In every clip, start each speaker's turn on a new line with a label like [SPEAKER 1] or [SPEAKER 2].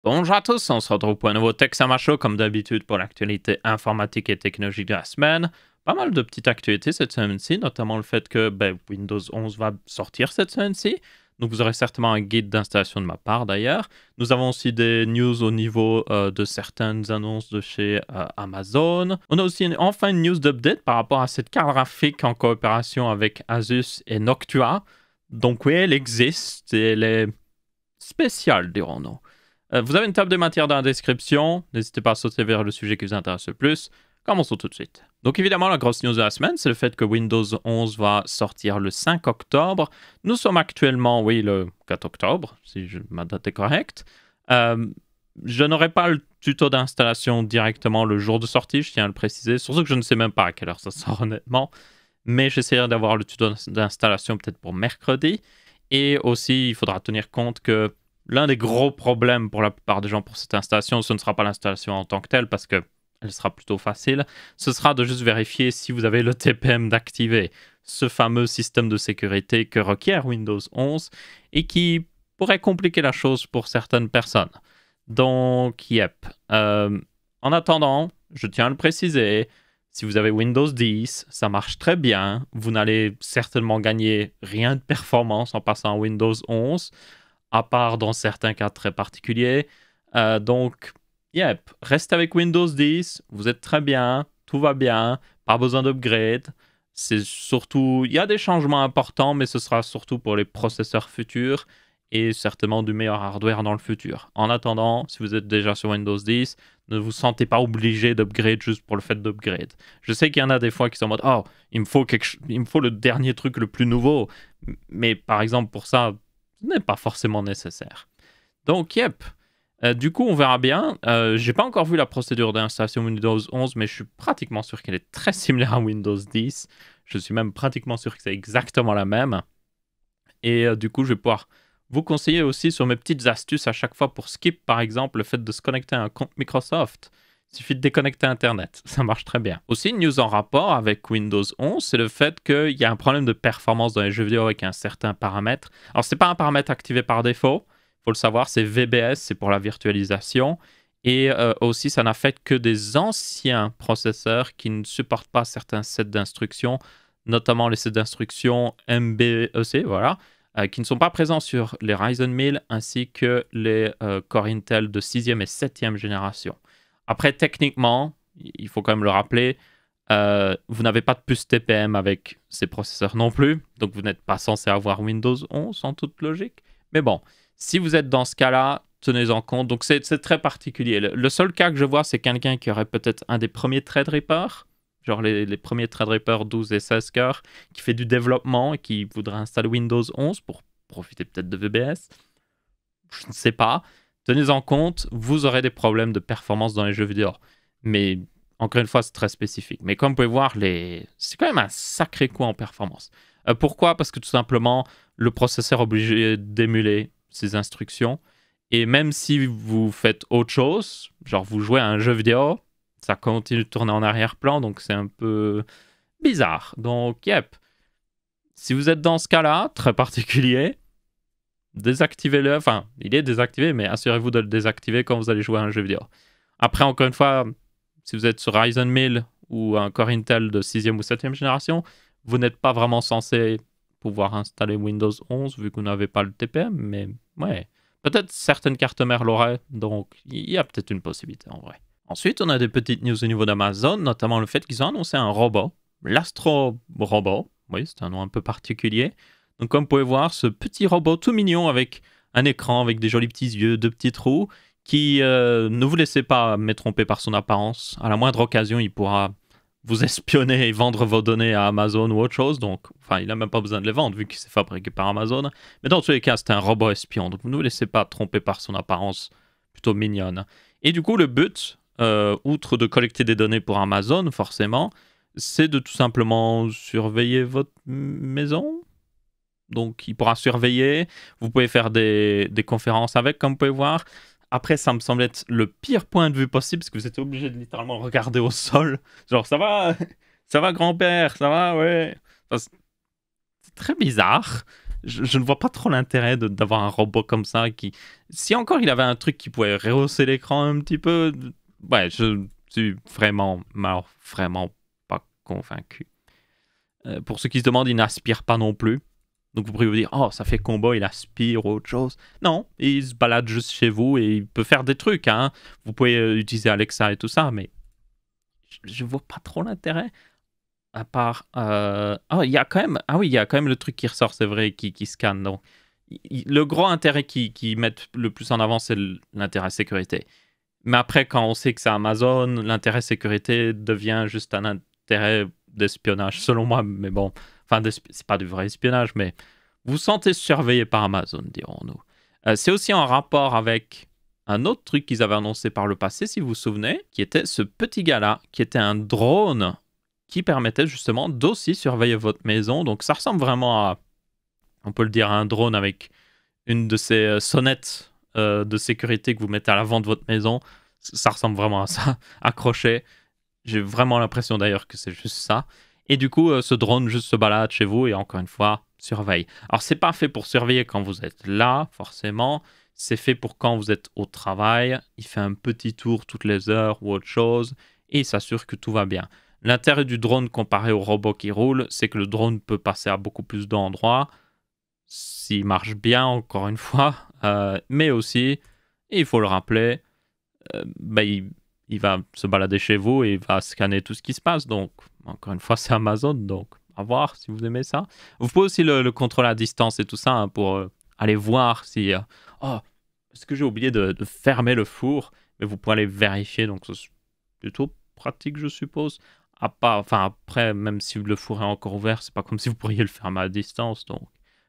[SPEAKER 1] Bonjour à tous, on se retrouve pour un nouveau Texama Show comme d'habitude pour l'actualité informatique et technologique de la semaine. Pas mal de petites actualités cette semaine-ci, notamment le fait que Windows 11 va sortir cette semaine-ci. Donc vous aurez certainement un guide d'installation de ma part d'ailleurs. Nous avons aussi des news au niveau de certaines annonces de chez Amazon. On a aussi enfin une news d'update par rapport à cette carte graphique en coopération avec Asus et Noctua. Donc oui, elle existe et elle est spéciale, dirons-nous. Vous avez une table de matière dans la description. N'hésitez pas à sauter vers le sujet qui vous intéresse le plus. Commençons tout de suite. Donc évidemment, la grosse news de la semaine, c'est le fait que Windows 11 va sortir le 5 octobre. Nous sommes actuellement, oui, le 4 octobre, si ma date est correcte. Je n'aurai pas le tuto d'installation directement le jour de sortie, je tiens à le préciser. Surtout que je ne sais même pas à quelle heure ça sort honnêtement. Mais j'essaierai d'avoir le tuto d'installation peut-être pour mercredi. Et aussi, il faudra tenir compte que l'un des gros problèmes pour la plupart des gens pour cette installation, ce ne sera pas l'installation en tant que telle, parce qu'elle sera plutôt facile. Ce sera de juste vérifier si vous avez le TPM d'activer, ce fameux système de sécurité que requiert Windows 11 et qui pourrait compliquer la chose pour certaines personnes. Donc, yep. En attendant, je tiens à le préciser, si vous avez Windows 10, ça marche très bien. Vous n'allez certainement gagner rien de performance en passant à Windows 11, à part dans certains cas très particuliers. Donc, yep, restez avec Windows 10, vous êtes très bien, tout va bien, pas besoin d'upgrade. C'est surtout, il y a des changements importants, mais ce sera surtout pour les processeurs futurs et certainement du meilleur hardware dans le futur. En attendant, si vous êtes déjà sur Windows 10, ne vous sentez pas obligé d'upgrade juste pour le fait d'upgrade. Je sais qu'il y en a des fois qui sont en mode « Oh, il me faut le dernier truc le plus nouveau. » Mais par exemple, pour ça, ce n'est pas forcément nécessaire. Donc, yep. Du coup, on verra bien. J'ai pas encore vu la procédure d'installation Windows 11, mais je suis pratiquement sûr qu'elle est très similaire à Windows 10. Je suis même pratiquement sûr que c'est exactement la même. Et du coup, je vais pouvoir vous conseiller aussi sur mes petites astuces à chaque fois pour skip, par exemple, le fait de se connecter à un compte Microsoft. Il suffit de déconnecter Internet, ça marche très bien. Aussi, une news en rapport avec Windows 11, c'est le fait qu'il y a un problème de performance dans les jeux vidéo avec un certain paramètre. Alors, ce n'est pas un paramètre activé par défaut, il faut le savoir, c'est VBS, c'est pour la virtualisation. Et aussi, ça n'affecte que des anciens processeurs qui ne supportent pas certains sets d'instructions, notamment les sets d'instructions MBEC, voilà, qui ne sont pas présents sur les Ryzen 1000 ainsi que les Core Intel de 6e et 7e génération. Après, techniquement, il faut quand même le rappeler, vous n'avez pas de puce TPM avec ces processeurs non plus, donc vous n'êtes pas censé avoir Windows 11 en toute logique. Mais bon, si vous êtes dans ce cas-là, tenez-en compte. Donc c'est très particulier. Le seul cas que je vois, c'est quelqu'un qui aurait peut-être un des premiers Threadripper, genre les premiers Threadripper 12 et 16 cœurs, qui fait du développement et qui voudrait installer Windows 11 pour profiter peut-être de VBS. Je ne sais pas. Tenez-en compte, vous aurez des problèmes de performance dans les jeux vidéo. Mais encore une fois, c'est très spécifique. Mais comme vous pouvez voir, c'est quand même un sacré coup en performance. Pourquoi? Parce que tout simplement, le processeur est obligé d'émuler ces instructions. Et même si vous faites autre chose, genre vous jouez à un jeu vidéo, ça continue de tourner en arrière-plan, donc c'est un peu bizarre. Donc, yep. Si vous êtes dans ce cas-là, très particulier, désactivez-le. Enfin, il est désactivé, mais assurez-vous de le désactiver quand vous allez jouer à un jeu vidéo. Après, encore une fois, si vous êtes sur Ryzen 1000 ou un Core Intel de 6e ou 7e génération, vous n'êtes pas vraiment censé pouvoir installer Windows 11 vu que vous n'avez pas le TPM, mais ouais. Peut-être certaines cartes mères l'auraient, donc il y a peut-être une possibilité en vrai. Ensuite, on a des petites news au niveau d'Amazon, notamment le fait qu'ils ont annoncé un robot, l'Astro Robot. Oui, c'est un nom un peu particulier. Donc comme vous pouvez voir, ce petit robot tout mignon avec un écran, avec des jolis petits yeux, deux petits trous, qui ne vous laissez pas tromper par son apparence. À la moindre occasion, il pourra vous espionner et vendre vos données à Amazon ou autre chose. Donc, enfin, il n'a même pas besoin de les vendre vu qu'il s'est fabriqué par Amazon. Mais dans tous les cas, c'est un robot espion. Donc, ne vous laissez pas tromper par son apparence plutôt mignonne. Et du coup, le but, outre de collecter des données pour Amazon, forcément, c'est de tout simplement surveiller votre maison. Donc, il pourra surveiller. Vous pouvez faire des conférences avec, comme vous pouvez voir. Après, ça me semble être le pire point de vue possible, parce que vous êtes obligé de littéralement regarder au sol. Genre, ça va grand-père, ça va, ouais. Enfin, c'est très bizarre. je ne vois pas trop l'intérêt d'avoir un robot comme ça qui... Si encore il avait un truc qui pouvait rehausser l'écran un petit peu... Ouais, je suis vraiment pas convaincu. Pour ceux qui se demandent, il n'aspire pas non plus. Donc vous pourriez vous dire, oh, ça fait combo, il aspire ou autre chose. Non, il se balade juste chez vous et il peut faire des trucs. Hein. Vous pouvez utiliser Alexa et tout ça, mais je vois pas trop l'intérêt. À part... il y a quand même... Ah oui, il y a quand même le truc qui ressort, c'est vrai, qui scanne. Donc, le gros intérêt qu'ils mettent le plus en avant, c'est l'intérêt sécurité. Mais après, quand on sait que c'est Amazon, l'intérêt sécurité devient juste un intérêt d'espionnage, selon moi. Mais bon, enfin, c'est pas du vrai espionnage, mais vous sentez surveillé par Amazon, dirons-nous. C'est aussi en rapport avec un autre truc qu'ils avaient annoncé par le passé, si vous vous souvenez, qui était ce petit gars-là, qui était un drone qui permettait justement d'aussi surveiller votre maison. Donc ça ressemble vraiment à, on peut le dire, à un drone avec une de ces sonnettes de sécurité que vous mettez à l'avant de votre maison. Ça ressemble vraiment à ça, accroché. J'ai vraiment l'impression d'ailleurs que c'est juste ça. Et du coup, ce drone juste se balade chez vous et encore une fois, surveille. Alors, c'est pas fait pour surveiller quand vous êtes là, forcément. C'est fait pour quand vous êtes au travail. Il fait un petit tour toutes les heures ou autre chose et il s'assure que tout va bien. L'intérêt du drone comparé au robot qui roule, c'est que le drone peut passer à beaucoup plus d'endroits s'il marche bien, encore une fois. Mais aussi, et il faut le rappeler, il va se balader chez vous et il va scanner tout ce qui se passe. Donc, encore une fois, c'est Amazon, donc à voir si vous aimez ça. Vous pouvez aussi le contrôler à distance et tout ça pour aller voir si... oh, est-ce que j'ai oublié de fermer le four? Mais vous pouvez aller vérifier, donc c'est plutôt pratique, je suppose. Après, même si le four est encore ouvert, c'est pas comme si vous pourriez le fermer à distance, donc...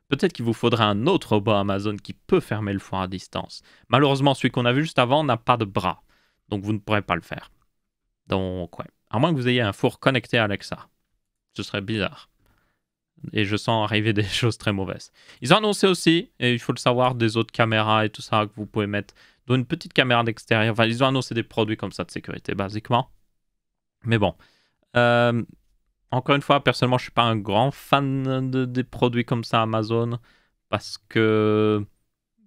[SPEAKER 1] Peut-être qu'il vous faudrait un autre robot Amazon qui peut fermer le four à distance. Malheureusement, celui qu'on a vu juste avant n'a pas de bras. Donc, vous ne pourrez pas le faire. Donc, ouais. À moins que vous ayez un four connecté à Alexa. Ce serait bizarre. Et je sens arriver des choses très mauvaises. Ils ont annoncé aussi, et il faut le savoir, des autres caméras et tout ça que vous pouvez mettre. Dont une petite caméra d'extérieur. Enfin, ils ont annoncé des produits comme ça de sécurité, basiquement. Mais bon. Encore une fois, personnellement, je ne suis pas un grand fan des produits comme ça Amazon. Parce que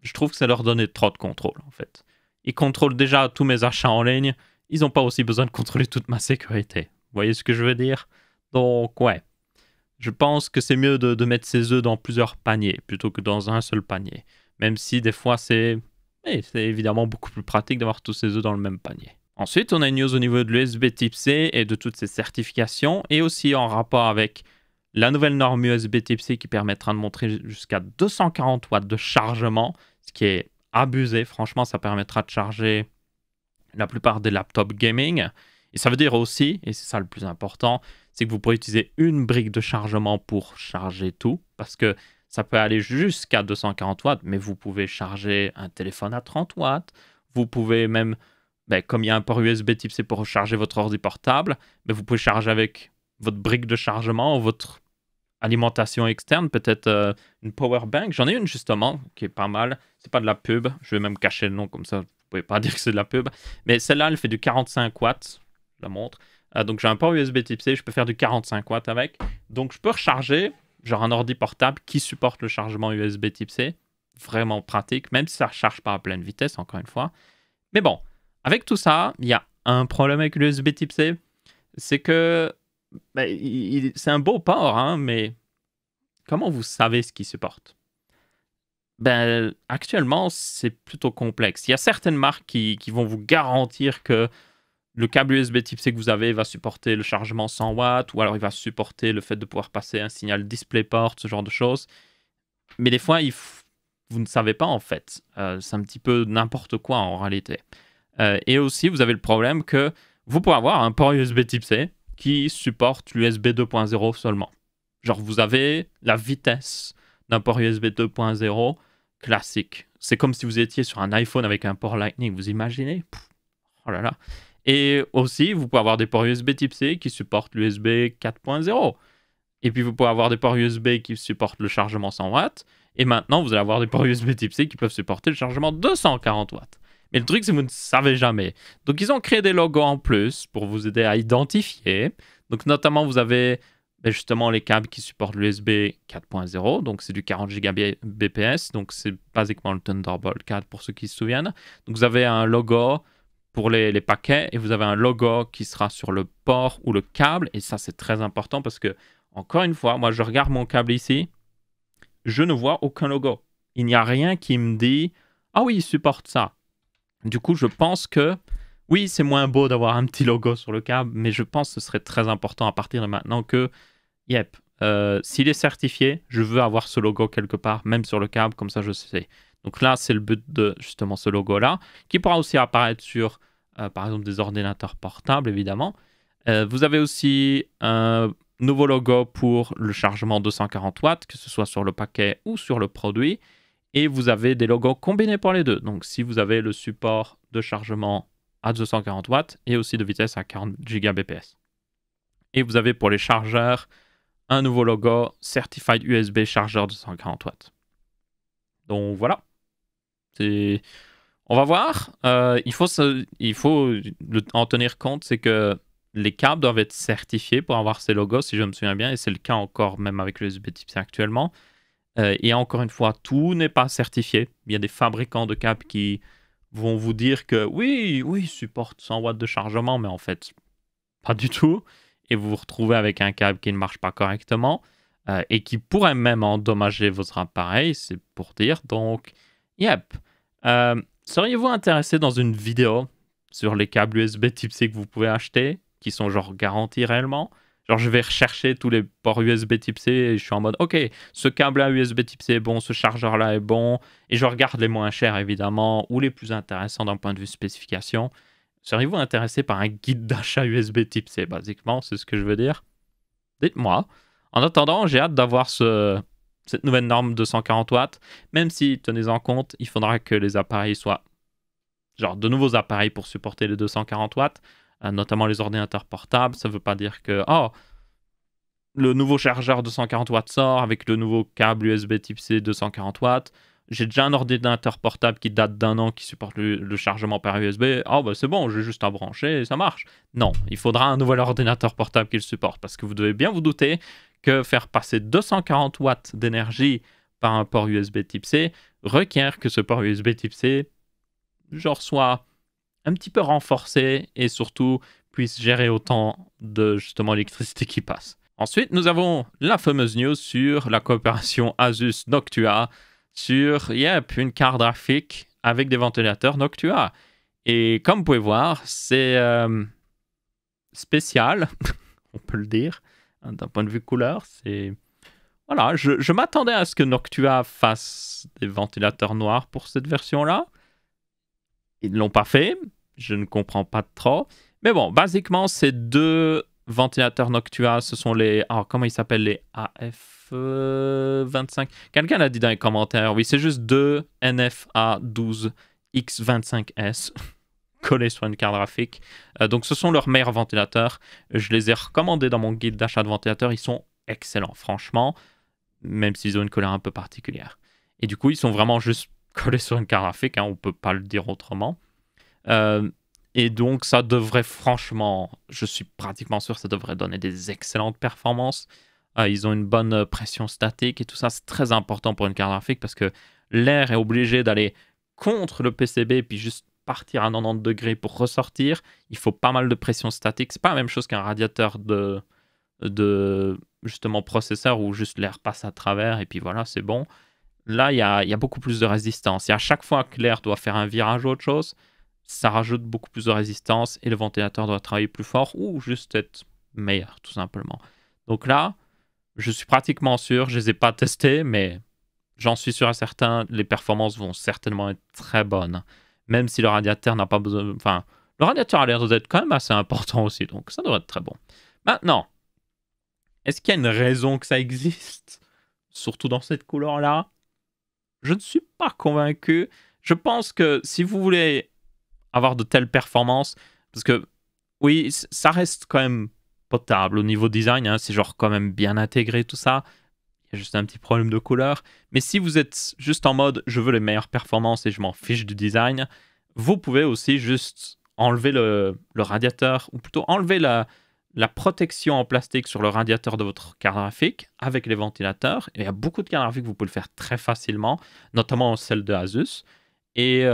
[SPEAKER 1] je trouve que ça leur donne trop de contrôle, en fait. Ils contrôlent déjà tous mes achats en ligne. Ils n'ont pas aussi besoin de contrôler toute ma sécurité. Vous voyez ce que je veux dire? Donc, ouais. Je pense que c'est mieux de mettre ses œufs dans plusieurs paniers plutôt que dans un seul panier. Même si des fois, c'est évidemment beaucoup plus pratique d'avoir tous ses œufs dans le même panier. Ensuite, on a une news au niveau de l'USB Type C et de toutes ses certifications. Et aussi en rapport avec la nouvelle norme USB Type C qui permettra de montrer jusqu'à 240 watts de chargement. Ce qui est abusé. Franchement, ça permettra de charger la plupart des laptops gaming. Et ça veut dire aussi, et c'est ça le plus important, c'est que vous pourrez utiliser une brique de chargement pour charger tout, parce que ça peut aller jusqu'à 240 watts, mais vous pouvez charger un téléphone à 30 watts, vous pouvez même, comme il y a un port USB Type C pour recharger votre ordi portable, vous pouvez charger avec votre brique de chargement ou votre alimentation externe, peut-être une power bank. J'en ai une justement, qui est pas mal, c'est pas de la pub, je vais même cacher le nom comme ça, vous pouvez pas dire que c'est de la pub, mais celle-là, elle fait du 45 watts, je la montre. Donc j'ai un port USB Type C, je peux faire du 45 watts avec. Donc je peux recharger, genre un ordi portable qui supporte le chargement USB Type C. Vraiment pratique, même si ça ne recharge pas à pleine vitesse, encore une fois. Mais bon, avec tout ça, il y a un problème avec l'USB Type C. C'est que c'est un beau port, hein, mais comment vous savez ce qu'il supporte? Actuellement, c'est plutôt complexe. Il y a certaines marques qui vont vous garantir que le câble USB Type C que vous avez va supporter le chargement 100 watts, ou alors il va supporter le fait de pouvoir passer un signal DisplayPort, ce genre de choses. Mais des fois, vous ne savez pas en fait. C'est un petit peu n'importe quoi en réalité. Et aussi, vous avez le problème que vous pouvez avoir un port USB Type C qui supporte l'USB 2.0 seulement. Genre, vous avez la vitesse d'un port USB 2.0 classique. C'est comme si vous étiez sur un iPhone avec un port Lightning. Vous imaginez? Oh là là. Et aussi, vous pouvez avoir des ports USB Type C qui supportent l'USB 4.0. Et puis, vous pouvez avoir des ports USB qui supportent le chargement 100 watts. Et maintenant, vous allez avoir des ports USB Type C qui peuvent supporter le chargement 240 watts. Mais le truc, c'est que vous ne savez jamais. Donc, ils ont créé des logos en plus pour vous aider à identifier. Donc, notamment, vous avez ben justement les câbles qui supportent l'USB 4.0, donc c'est du 40 Gbps, donc c'est basiquement le Thunderbolt 4 pour ceux qui se souviennent. Donc vous avez un logo pour les paquets et vous avez un logo qui sera sur le port ou le câble, et ça c'est très important parce que, encore une fois, moi je regarde mon câble ici, je ne vois aucun logo. Il n'y a rien qui me dit « Ah oui, il supporte ça ». Du coup, je pense que, oui, c'est moins beau d'avoir un petit logo sur le câble, mais je pense que ce serait très important à partir de maintenant que, yep, s'il est certifié, je veux avoir ce logo quelque part, même sur le câble, comme ça je sais. Donc là, c'est le but de justement ce logo-là, qui pourra aussi apparaître sur, par exemple, des ordinateurs portables, évidemment. Vous avez aussi un nouveau logo pour le chargement 240 watts, que ce soit sur le paquet ou sur le produit. Et vous avez des logos combinés pour les deux. Donc, si vous avez le support de chargement à 240 watts et aussi de vitesse à 40 Gbps. Et vous avez pour les chargeurs un nouveau logo Certified USB chargeur 240 watts. Donc, voilà. On va voir. Il faut en tenir compte, c'est que les câbles doivent être certifiés pour avoir ces logos, si je me souviens bien. Et c'est le cas encore même avec le USB Type-C actuellement. Et encore une fois, tout n'est pas certifié. Il y a des fabricants de câbles qui vont vous dire que oui, il supporte 100 watts de chargement, mais en fait, pas du tout. Et vous vous retrouvez avec un câble qui ne marche pas correctement et qui pourrait même endommager votre appareil, c'est pour dire. Donc, yep. Seriez-vous intéressé dans une vidéo sur les câbles USB Type-C que vous pouvez acheter, qui sont genre garantis réellement? Genre, je vais rechercher tous les ports USB Type-C et je suis en mode, ok, ce câble-là USB Type-C est bon, ce chargeur-là est bon. Et je regarde les moins chers, évidemment, ou les plus intéressants d'un point de vue spécification. Seriez-vous intéressé par un guide d'achat USB Type-C, basiquement, c'est ce que je veux dire? Dites-moi. En attendant, j'ai hâte d'avoir cette nouvelle norme de 140 watts. Même si, tenez-en compte, il faudra que les appareils soient, genre, de nouveaux appareils pour supporter les 240 watts. Notamment les ordinateurs portables. Ça ne veut pas dire que le nouveau chargeur de 140 watts sort avec le nouveau câble USB Type-C 240 watts. J'ai déjà un ordinateur portable qui date d'1 an qui supporte le chargement par USB. C'est bon, j'ai juste à brancher et ça marche. Non, il faudra un nouvel ordinateur portable qui le supporte parce que vous devez bien vous douter que faire passer 240 watts d'énergie par un port USB Type-C requiert que ce port USB Type-C soit un petit peu renforcé et surtout puisse gérer autant de justement l'électricité qui passe. Ensuite, nous avons la fameuse news sur la coopération Asus Noctua sur une carte graphique avec des ventilateurs Noctua. Et comme vous pouvez voir, c'est spécial, on peut le dire, d'un point de vue couleur. Voilà, je m'attendais à ce que Noctua fasse des ventilateurs noirs pour cette version-là. Ils ne l'ont pas fait. Je ne comprends pas trop. Mais bon, basiquement, ces deux ventilateurs Noctua, ce sont les... comment ils s'appellent? Les AF25. Quelqu'un l'a dit dans les commentaires. Oui, c'est juste deux NFA12X25S collés sur une carte graphique. Donc, ce sont leurs meilleurs ventilateurs. Je les ai recommandés dans mon guide d'achat de ventilateurs. Ils sont excellents, franchement, même s'ils ont une couleur un peu particulière. Et du coup, ils sont vraiment juste collés sur une carte graphique. On ne peut pas le dire autrement. Et donc ça devrait franchement, je suis pratiquement sûr que ça devrait donner des excellentes performances. Ils ont une bonne pression statique et tout ça, c'est très important pour une carte graphique parce que l'air est obligé d'aller contre le PCB puis juste partir à 90 degrés pour ressortir. Il faut pas mal de pression statique. C'est pas la même chose qu'un radiateur de justement processeur où juste l'air passe à travers et puis voilà, c'est bon. Là, il y a beaucoup plus de résistance. Et à chaque fois que l'air doit faire un virage ou autre chose, ça rajoute beaucoup plus de résistance et le ventilateur doit travailler plus fort ou juste être meilleur, tout simplement. Donc là, je suis pratiquement sûr, je ne les ai pas testés, mais j'en suis sûr et certain, les performances vont certainement être très bonnes. Même si le radiateur n'a pas besoin... Enfin, le radiateur a l'air d'être quand même assez important aussi, donc ça devrait être très bon. Maintenant, est-ce qu'il y a une raison que ça existe? Surtout dans cette couleur-là? Je ne suis pas convaincu. Je pense que si vous voulez avoir de telles performances, parce que oui, ça reste quand même potable au niveau design, c'est genre quand même bien intégré tout ça. Il y a juste un petit problème de couleur. Mais si vous êtes juste en mode je veux les meilleures performances et je m'en fiche du design, vous pouvez aussi juste enlever le radiateur, ou plutôt enlever la protection en plastique sur le radiateur de votre carte graphique avec les ventilateurs. Et il y a beaucoup de cartes graphiques, vous pouvez le faire très facilement, notamment celle de Asus. Et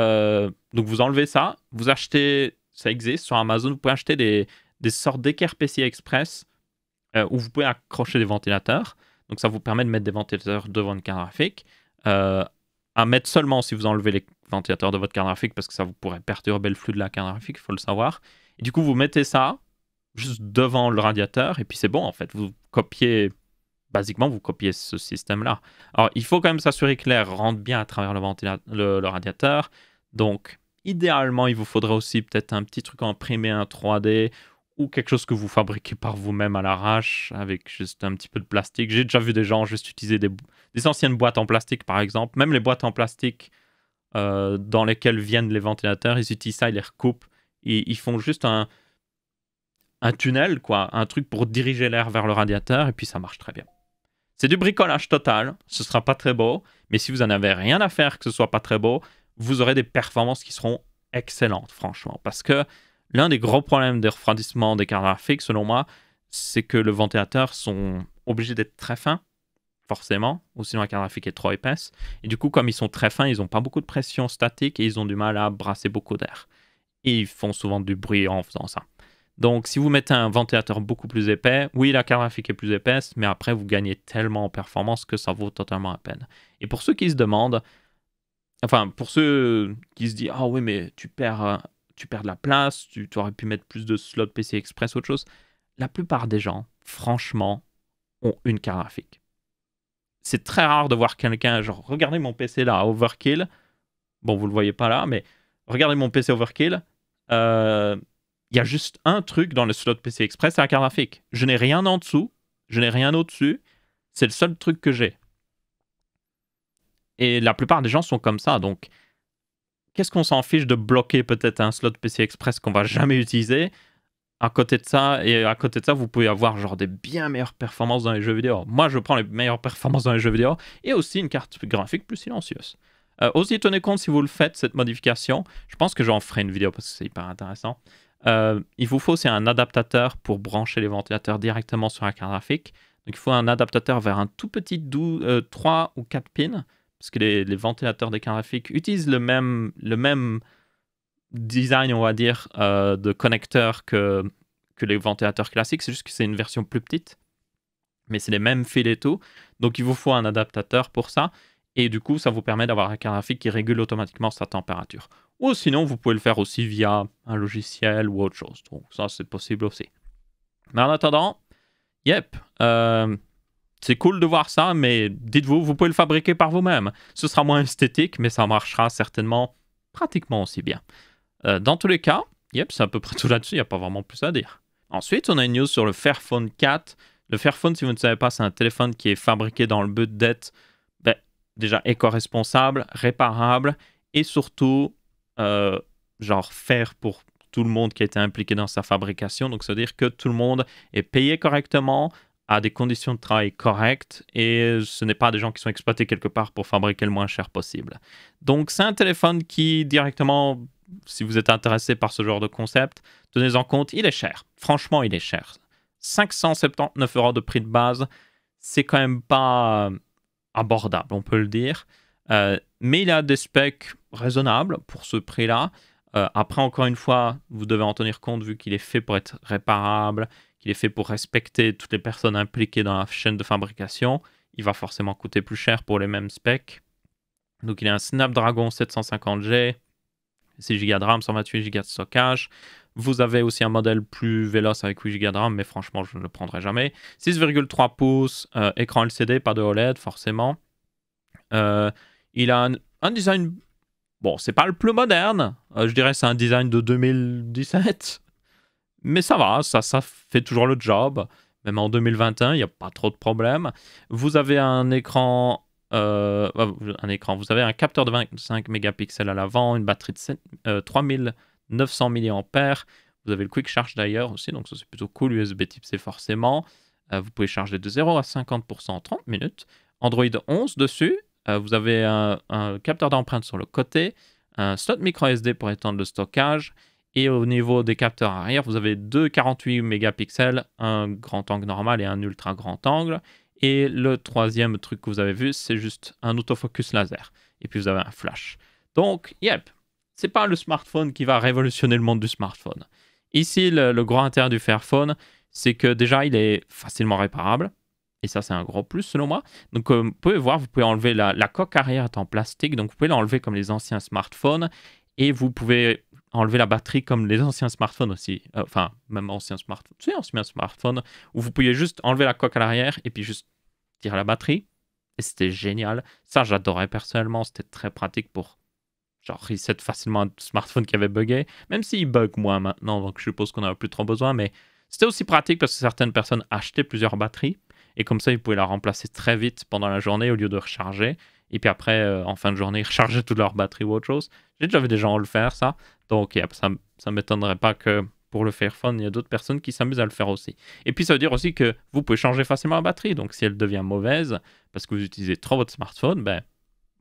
[SPEAKER 1] donc vous enlevez ça, vous achetez, ça existe sur Amazon, vous pouvez acheter des sortes d'équerres PCI Express où vous pouvez accrocher des ventilateurs. Donc ça vous permet de mettre des ventilateurs devant une carte graphique. À mettre seulement si vous enlevez les ventilateurs de votre carte graphique parce que ça vous pourrait perturber le flux de la carte graphique, il faut le savoir. Et du coup, vous mettez ça juste devant le radiateur et puis c'est bon en fait. Vous copiez, basiquement, vous copiez ce système-là. Alors, il faut quand même s'assurer que l'air rentre bien à travers le radiateur. Donc, idéalement, il vous faudrait aussi peut-être un petit truc imprimé en 3D ou quelque chose que vous fabriquez par vous-même à l'arrache avec juste un petit peu de plastique. J'ai déjà vu des gens juste utiliser des anciennes boîtes en plastique, par exemple. Même les boîtes en plastique dans lesquelles viennent les ventilateurs, ils utilisent ça, ils les recoupent. Ils font juste un tunnel, quoi, un truc pour diriger l'air vers le radiateur, et puis ça marche très bien. C'est du bricolage total, ce sera pas très beau, mais si vous en avez rien à faire que ce soit pas très beau, vous aurez des performances qui seront excellentes, franchement. Parce que l'un des gros problèmes des refroidissements des cartes graphiques, selon moi, c'est que les ventilateurs sont obligés d'être très fins, forcément, ou sinon la carte graphique est trop épaisse. Et du coup, comme ils sont très fins, ils n'ont pas beaucoup de pression statique et ils ont du mal à brasser beaucoup d'air. Et ils font souvent du bruit en faisant ça. Donc, si vous mettez un ventilateur beaucoup plus épais, oui, la carte graphique est plus épaisse, mais après, vous gagnez tellement en performance que ça vaut totalement la peine. Et pour ceux qui se demandent, enfin, pour ceux qui se disent « Ah oui, mais tu perds de la place, tu aurais pu mettre plus de slots PC Express, autre chose. » La plupart des gens, franchement, ont une carte graphique. C'est très rare de voir quelqu'un, genre, regardez mon PC là, Overkill. Bon, vous le voyez pas là, mais regardez mon PC Overkill. Il y a juste un truc dans le slot PC Express, c'est la carte graphique. Je n'ai rien en dessous, je n'ai rien au-dessus. C'est le seul truc que j'ai. Et la plupart des gens sont comme ça, donc qu'est-ce qu'on s'en fiche de bloquer peut-être un slot PC Express qu'on va jamais utiliser à côté de ça, vous pouvez avoir genre des bien meilleures performances dans les jeux vidéo. Moi, je prends les meilleures performances dans les jeux vidéo et aussi une carte graphique plus silencieuse. Aussi, tenez compte si vous le faites, cette modification. Je pense que j'en ferai une vidéo parce que c'est hyper intéressant. Il vous faut aussi un adaptateur pour brancher les ventilateurs directement sur la carte graphique. Donc, il faut un adaptateur vers un tout petit 3 ou 4 pins parce que les ventilateurs des cartes graphiques utilisent le même design, on va dire, de connecteur que les ventilateurs classiques. C'est juste que c'est une version plus petite. Mais c'est les mêmes fils et tout. Donc, il vous faut un adaptateur pour ça. Et du coup, ça vous permet d'avoir un carte graphique qui régule automatiquement sa température. Ou sinon, vous pouvez le faire aussi via un logiciel ou autre chose. Donc, ça, c'est possible aussi. Mais en attendant, c'est cool de voir ça, mais dites-vous, vous pouvez le fabriquer par vous-même. Ce sera moins esthétique, mais ça marchera certainement pratiquement aussi bien. Dans tous les cas, c'est à peu près tout là-dessus, il n'y a pas vraiment plus à dire. Ensuite, on a une news sur le Fairphone 4. Le Fairphone, si vous ne savez pas, c'est un téléphone qui est fabriqué dans le but d'être déjà éco-responsable, réparable et surtout faire pour tout le monde qui a été impliqué dans sa fabrication. Donc, ça veut dire que tout le monde est payé correctement, a des conditions de travail correctes et ce n'est pas des gens qui sont exploités quelque part pour fabriquer le moins cher possible. Donc, c'est un téléphone qui directement, si vous êtes intéressé par ce genre de concept, tenez-en compte, il est cher. Franchement, il est cher. 579 € de prix de base, c'est quand même pas abordable, on peut le dire. Mais il a des specs raisonnables pour ce prix-là. Après, encore une fois, vous devez en tenir compte vu qu'il est fait pour être réparable, qu'il est fait pour respecter toutes les personnes impliquées dans la chaîne de fabrication. Il va forcément coûter plus cher pour les mêmes specs. Donc, il a un Snapdragon 750G, 6 Go de RAM, 128 Go de stockage. Vous avez aussi un modèle plus véloce avec 8 Go de RAM, mais franchement, je ne le prendrai jamais. 6,3 pouces, écran LCD, pas de OLED, forcément. Il a un design... Bon, c'est pas le plus moderne. Je dirais c'est un design de 2017. Mais ça va, ça fait toujours le job. Même en 2021, il n'y a pas trop de problèmes. Vous avez un écran... vous avez un capteur de 25 mégapixels à l'avant, une batterie de 3900 mAh. Vous avez le Quick Charge d'ailleurs aussi, donc ça c'est plutôt cool. USB type C forcément. Vous pouvez charger de 0 à 50% en 30 minutes. Android 11 dessus. Vous avez un capteur d'empreinte sur le côté, un slot micro SD pour étendre le stockage Et au niveau des capteurs arrière, vous avez deux 48 mégapixels, un grand angle normal et un ultra grand angle. Et le troisième truc que vous avez vu, c'est juste un autofocus laser. Et puis vous avez un flash. Donc, yep, c'est pas le smartphone qui va révolutionner le monde du smartphone. Ici, le gros intérêt du Fairphone, c'est que déjà, il est facilement réparable. Et ça, c'est un gros plus selon moi. Donc, vous pouvez voir, vous pouvez enlever la coque arrière est en plastique. Donc, vous pouvez l'enlever comme les anciens smartphones. Et vous pouvez enlever la batterie comme les anciens smartphones aussi. Enfin, même anciens smartphones. C'est anciens smartphones où vous pouviez juste enlever la coque à l'arrière et puis juste tirer la batterie. Et c'était génial. Ça, j'adorais personnellement. C'était très pratique pour genre reset facilement un smartphone qui avait bugué. Même s'il bug moins maintenant, donc je suppose qu'on n'avait plus trop besoin. Mais c'était aussi pratique parce que certaines personnes achetaient plusieurs batteries. Et comme ça, ils pouvaient la remplacer très vite pendant la journée au lieu de recharger. Et puis après, en fin de journée, recharger toute leur batterie ou autre chose. J'ai déjà vu des gens le faire, ça. Donc, ça ne m'étonnerait pas que pour le Fairphone, il y a d'autres personnes qui s'amusent à le faire aussi. Et puis, ça veut dire aussi que vous pouvez changer facilement la batterie. Donc, si elle devient mauvaise, parce que vous utilisez trop votre smartphone, ben,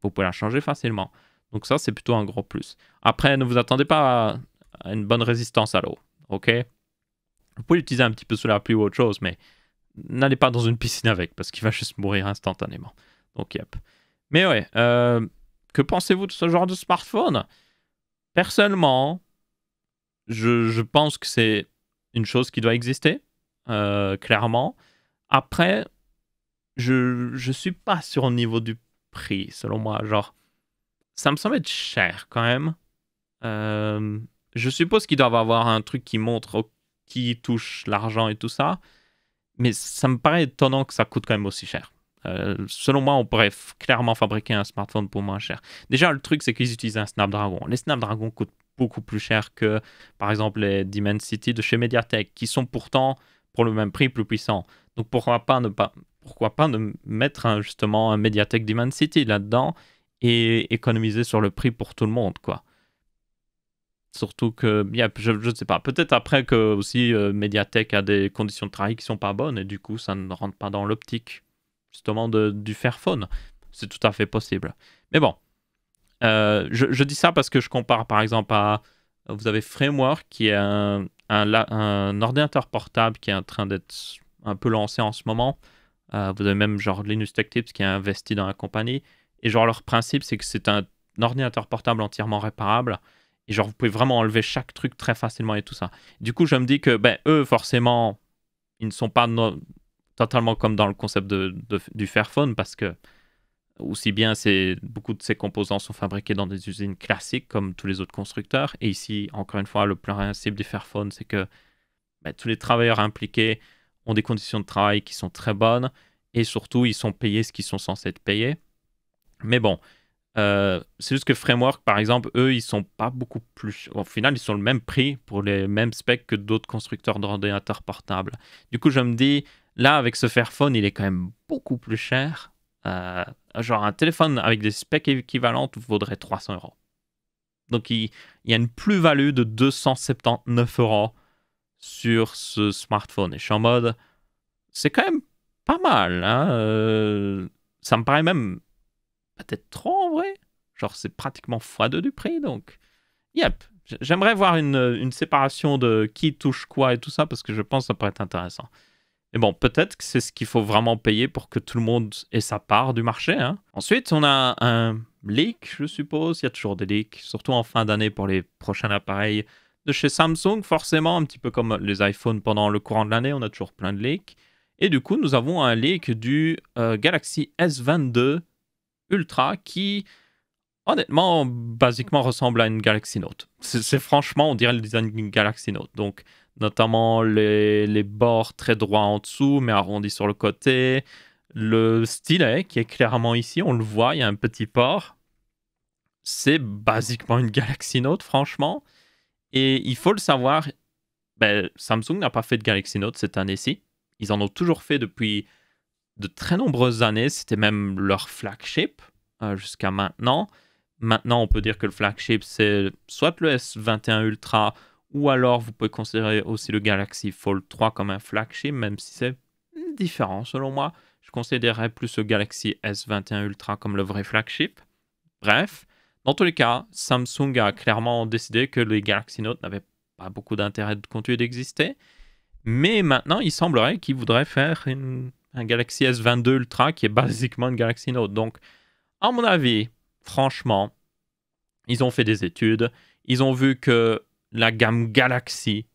[SPEAKER 1] vous pouvez la changer facilement. Donc, ça, c'est plutôt un gros plus. Après, ne vous attendez pas à une bonne résistance à l'eau. OK? Vous pouvez l'utiliser un petit peu sous la pluie ou autre chose, mais n'allez pas dans une piscine avec, parce qu'il va juste mourir instantanément. Donc, yep. Mais ouais, que pensez-vous de ce genre de smartphone? Personnellement, je pense que c'est une chose qui doit exister, clairement. Après, je suis pas sur le niveau du prix, selon moi. Genre, ça me semble être cher quand même. Je suppose qu'ils doivent avoir un truc qui montre qui touche l'argent et tout ça. Mais ça me paraît étonnant que ça coûte quand même aussi cher. Selon moi, on pourrait clairement fabriquer un smartphone pour moins cher. Déjà, le truc, c'est qu'ils utilisent un Snapdragon. Les Snapdragon coûtent beaucoup plus cher que, par exemple, les Dimensity de chez Mediatek, qui sont pourtant, pour le même prix, plus puissants. Donc, pourquoi pas ne mettre justement un Mediatek Dimensity là-dedans et économiser sur le prix pour tout le monde, quoi. Surtout que, je ne sais pas, peut-être après que aussi Mediatek a des conditions de travail qui sont pas bonnes et du coup ça ne rentre pas dans l'optique justement du Fairphone. C'est tout à fait possible. Mais bon, je dis ça parce que je compare par exemple à, vous avez Framework qui est un ordinateur portable qui est en train d'être un peu lancé en ce moment. Vous avez même genre Linus Tech Tips qui a investi dans la compagnie. Et genre leur principe c'est que c'est un ordinateur portable entièrement réparable. Et genre, vous pouvez vraiment enlever chaque truc très facilement et tout ça. Du coup, je me dis que, ben, eux, forcément, ils ne sont pas totalement comme dans le concept du Fairphone parce que, aussi bien, beaucoup de ces composants sont fabriqués dans des usines classiques comme tous les autres constructeurs. Et ici, encore une fois, le principe du Fairphone, c'est que ben, tous les travailleurs impliqués ont des conditions de travail qui sont très bonnes et surtout, ils sont payés ce qu'ils sont censés être payés. Mais bon, c'est juste que Framework, par exemple, eux, ils sont pas beaucoup plus... Au final, ils sont le même prix pour les mêmes specs que d'autres constructeurs d'ordinateurs portables. Du coup, je me dis, là, avec ce Fairphone, il est quand même beaucoup plus cher. Genre, un téléphone avec des specs équivalentes vaudrait 300 €. Donc, il y a une plus-value de 279 € sur ce smartphone. Et je suis en mode, c'est quand même pas mal. Hein, ça me paraît même peut-être trop en vrai. Genre, c'est pratiquement x2 du prix, donc... Yep, j'aimerais voir une séparation de qui touche quoi et tout ça, parce que je pense que ça pourrait être intéressant. Mais bon, peut-être que c'est ce qu'il faut vraiment payer pour que tout le monde ait sa part du marché. Hein. Ensuite, on a un leak, je suppose. Il y a toujours des leaks, surtout en fin d'année pour les prochains appareils de chez Samsung, forcément, un petit peu comme les iPhones pendant le courant de l'année, on a toujours plein de leaks. Et du coup, nous avons un leak du Galaxy S22 Ultra qui, honnêtement, basiquement ressemble à une Galaxy Note. C'est franchement, on dirait le design d'une Galaxy Note. Donc, notamment les bords très droits en dessous, mais arrondis sur le côté. Le stylet qui est clairement ici, on le voit, il y a un petit port. C'est basiquement une Galaxy Note, franchement. Et il faut le savoir, ben, Samsung n'a pas fait de Galaxy Note cette année-ci. Ils en ont toujours fait depuis de très nombreuses années. C'était même leur flagship jusqu'à maintenant. Maintenant, on peut dire que le flagship, c'est soit le S21 Ultra, ou alors vous pouvez considérer aussi le Galaxy Fold 3 comme un flagship, même si c'est différent selon moi. Je considérerais plus le Galaxy S21 Ultra comme le vrai flagship. Bref, dans tous les cas, Samsung a clairement décidé que les Galaxy Note n'avaient pas beaucoup d'intérêt de continuer d'exister. Mais maintenant, il semblerait qu'ils voudraient faire un Galaxy S22 Ultra qui est basiquement une Galaxy Note. Donc, à mon avis, franchement, ils ont fait des études. Ils ont vu que la gamme Galaxy,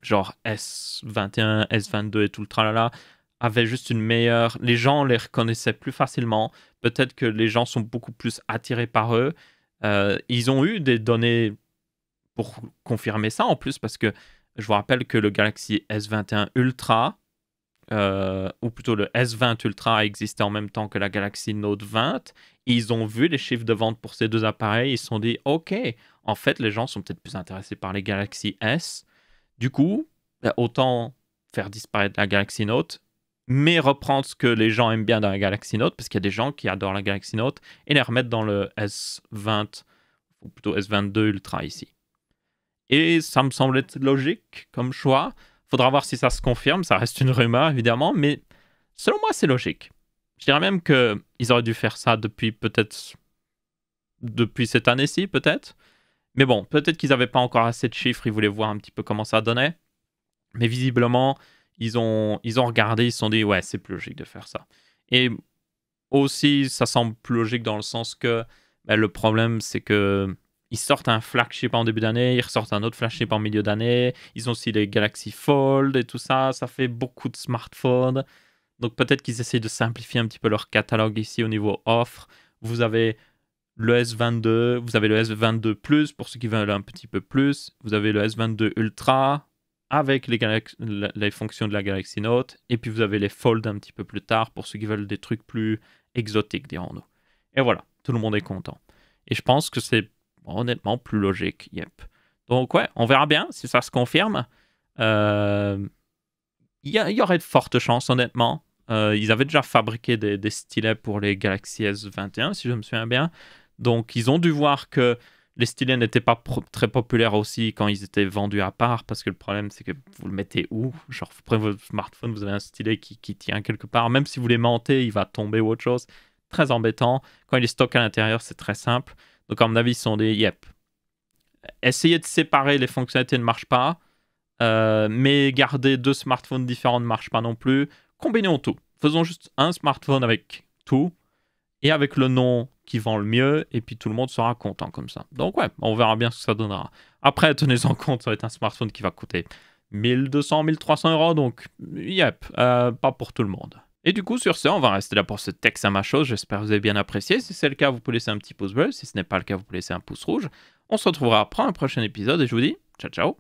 [SPEAKER 1] genre S21, S22 et tout le tralala, avait juste une meilleure... Les gens les reconnaissaient plus facilement. Peut-être que les gens sont beaucoup plus attirés par eux. Ils ont eu des données pour confirmer ça en plus, parce que je vous rappelle que le Galaxy S21 Ultra, ou plutôt le S20 Ultra, a existé en même temps que la Galaxy Note 20. Ils ont vu les chiffres de vente pour ces deux appareils. Ils se sont dit, OK, en fait, les gens sont peut-être plus intéressés par les Galaxy S. Du coup, autant faire disparaître la Galaxy Note, mais reprendre ce que les gens aiment bien dans la Galaxy Note, parce qu'il y a des gens qui adorent la Galaxy Note, et les remettre dans le S20, ou plutôt S22 Ultra ici. Et ça me semble être logique comme choix. Faudra voir si ça se confirme. Ça reste une rumeur, évidemment, mais selon moi, c'est logique. Je dirais même qu'ils auraient dû faire ça depuis cette année-ci, peut-être. Mais bon, peut-être qu'ils n'avaient pas encore assez de chiffres. Ils voulaient voir un petit peu comment ça donnait. Mais visiblement, ils ont regardé, ils se sont dit, ouais, c'est plus logique de faire ça. Et aussi, ça semble plus logique dans le sens que le problème, c'est que ils sortent un flagship en début d'année, ils ressortent un autre flagship en milieu d'année, ils ont aussi les Galaxy Fold et tout ça, ça fait beaucoup de smartphones. Donc peut-être qu'ils essayent de simplifier un petit peu leur catalogue ici au niveau offre. Vous avez le S22, vous avez le S22 Plus pour ceux qui veulent un petit peu plus, vous avez le S22 Ultra avec les fonctions de la Galaxy Note, et puis vous avez les Fold un petit peu plus tard pour ceux qui veulent des trucs plus exotiques, dirons-nous. Et voilà, tout le monde est content. Et je pense que c'est honnêtement plus logique, yep. Donc ouais, on verra bien si ça se confirme. Il y aurait de fortes chances, honnêtement. Ils avaient déjà fabriqué des stylets pour les Galaxy S21, si je me souviens bien. Donc ils ont dû voir que les stylets n'étaient pas très populaires aussi quand ils étaient vendus à part, parce que le problème, c'est que vous le mettez où? Genre, vous prenez votre smartphone, vous avez un stylet qui tient quelque part. Même si vous l'aimantez, il va tomber ou autre chose. Très embêtant. Quand il est stocké à l'intérieur, c'est très simple. Donc, à mon avis, ils sont des yep. Essayer de séparer les fonctionnalités ne marche pas, mais garder deux smartphones différents ne marche pas non plus. Combinons tout. Faisons juste un smartphone avec tout et avec le nom qui vend le mieux, et puis tout le monde sera content comme ça. Donc ouais, on verra bien ce que ça donnera. Après, tenez-en compte, ça va être un smartphone qui va coûter 1200, 1300 €, donc yep, pas pour tout le monde. Et du coup, sur ce, on va rester là pour ce texte à ma chose. J'espère que vous avez bien apprécié. Si c'est le cas, vous pouvez laisser un petit pouce bleu. Si ce n'est pas le cas, vous pouvez laisser un pouce rouge. On se retrouvera pour un prochain épisode et je vous dis ciao ciao.